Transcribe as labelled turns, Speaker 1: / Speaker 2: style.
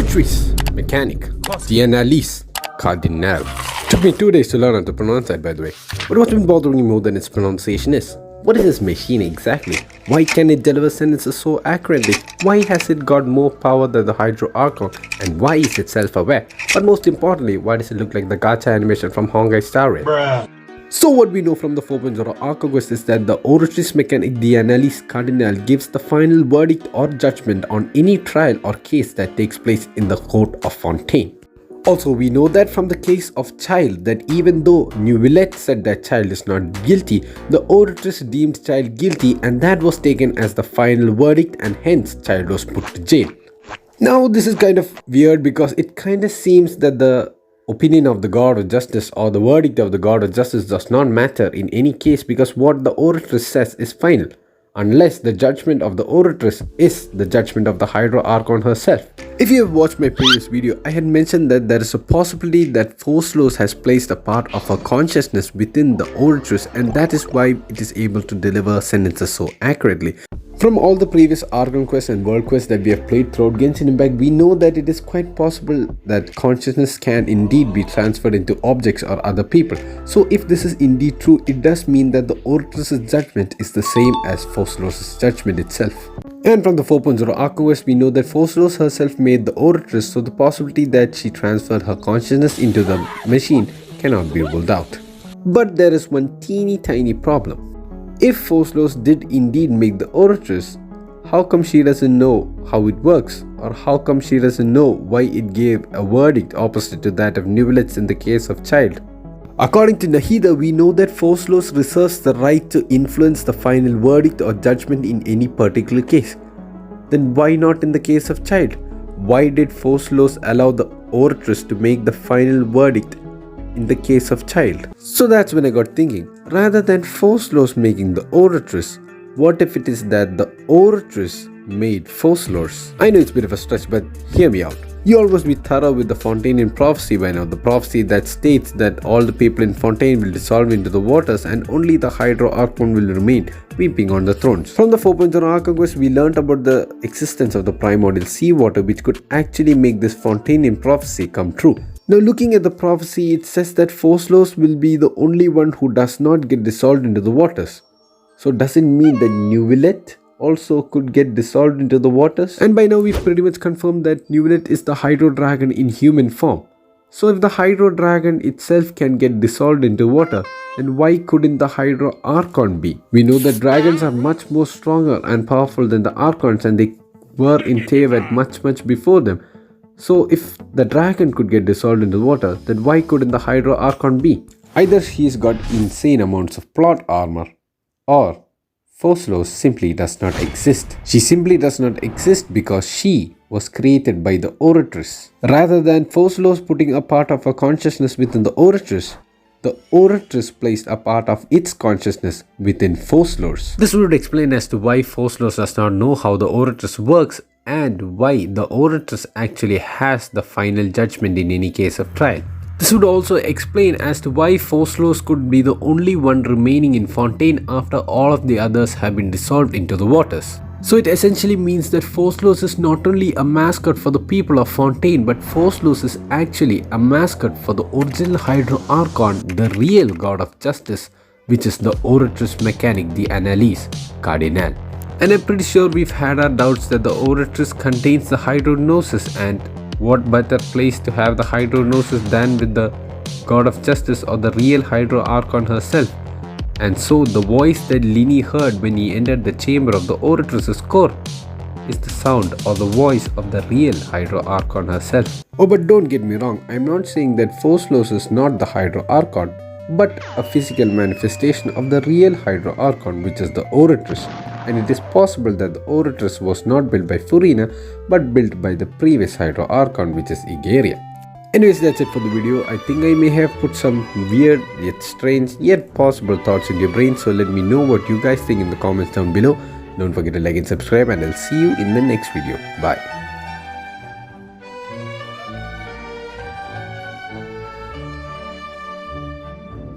Speaker 1: Oratrice, mechanic, the analyse, cardinal. Took me 2 days to learn how to pronounce that, by the way. But what's been bothering me more than its pronunciation is, what is this machine exactly? Why can it deliver sentences so accurately? Why has it got more power than the Hydro Archon? And why is it self-aware? But most importantly, why does it look like the gacha animation from Honkai Star Rail?
Speaker 2: Bruh.
Speaker 1: So what we know from the 4.0 Archon quest is that the Oratrice mechanic, the analyse cardinal, gives the final verdict or judgment on any trial or case that takes place in the court of Fontaine. Also, we know that from the case of child that even though Neuvillette said that child is not guilty, the Oratrice deemed child guilty, and that was taken as the final verdict, and hence child was put to jail. Now this is kind of weird because it kind of seems that the opinion of the God of Justice or the verdict of the God of Justice does not matter in any case, because what the Oratrice says is final, unless the judgment of the Oratrice is the judgment of the Hydro Archon herself. If you have watched my previous video, I had mentioned that there is a possibility that Focalors has placed a part of her consciousness within the Oratrice, and that is why it is able to deliver sentences so accurately. From all the previous Archon quests and world quests that we have played throughout Genshin Impact, we know that it is quite possible that consciousness can indeed be transferred into objects or other people. So if this is indeed true, it does mean that the Oratrice's judgment is the same as Focalors' judgment itself. And from the 4.0 Archon quest, we know that Focalors herself made the Oratrice, so the possibility that she transferred her consciousness into the machine cannot be ruled out. But there is one teeny tiny problem. If Focalors did indeed make the Oratrice, how come she doesn't know how it works? Or how come she doesn't know why it gave a verdict opposite to that of Neuvillette's in the case of child? According to Nahida, we know that Focalors reserves the right to influence the final verdict or judgment in any particular case. Then why not in the case of child? Why did Focalors allow the Oratrice to make the final verdict in the case of child? So that's when I got thinking, rather than Focalors making the Oratrice, what if it is that the Oratrice made Focalors? I know it's a bit of a stretch, but hear me out. You all must be thorough with the Fontainian prophecy by now, the prophecy that states that all the people in Fontaine will dissolve into the waters and only the Hydro Archon will remain weeping on the thrones. From the 4.0 Archon quest, we learnt about the existence of the primordial seawater, which could actually make this Fontainian prophecy come true. Now looking at the prophecy, it says that Focalors will be the only one who does not get dissolved into the waters. So does it mean that Neuvillette also could get dissolved into the waters? And by now we've pretty much confirmed that Neuvillette is the Hydro Dragon in human form. So if the Hydro Dragon itself can get dissolved into water, then why couldn't the Hydro Archon be? We know that dragons are much more stronger and powerful than the Archons, and they were in Teyvat much before them. So if the dragon could get dissolved into water, then why couldn't the Hydro Archon be? Either he's got insane amounts of plot armor, or Focalors simply does not exist. She simply does not exist because she was created by the Oratrice. Rather than Focalors putting a part of her consciousness within the Oratrice placed a part of its consciousness within Focalors. This would explain as to why Focalors does not know how the Oratrice works, and why the Oratrice actually has the final judgment in any case of trial. This would also explain as to why Focalors could be the only one remaining in Fontaine after all of the others have been dissolved into the waters. So it essentially means that Focalors is not only a mascot for the people of Fontaine, but Focalors is actually a mascot for the original Hydro Archon, the real God of Justice, which is the Oratrice mechanic, the analyse cardinal. And I'm pretty sure we've had our doubts that the Oratrice contains the Hydrognosis, and what better place to have the Hydrognosis than with the God of Justice or the real Hydro Archon herself. And so the voice that Lini heard when he entered the chamber of the Oratrice's core is the sound or the voice of the real Hydro Archon herself. Oh, but don't get me wrong, I'm not saying that Focalors is not the Hydro Archon, but a physical manifestation of the real Hydro Archon, which is the Oratrice. And it is possible that the Oratrice was not built by Furina, but built by the previous Hydro Archon, which is Igeria. Anyways, that's it for the video. I think I may have put some weird yet strange yet possible thoughts in your brain, so let me know what you guys think in the comments down below. Don't forget to like and subscribe, and I'll see you in the next video. Bye.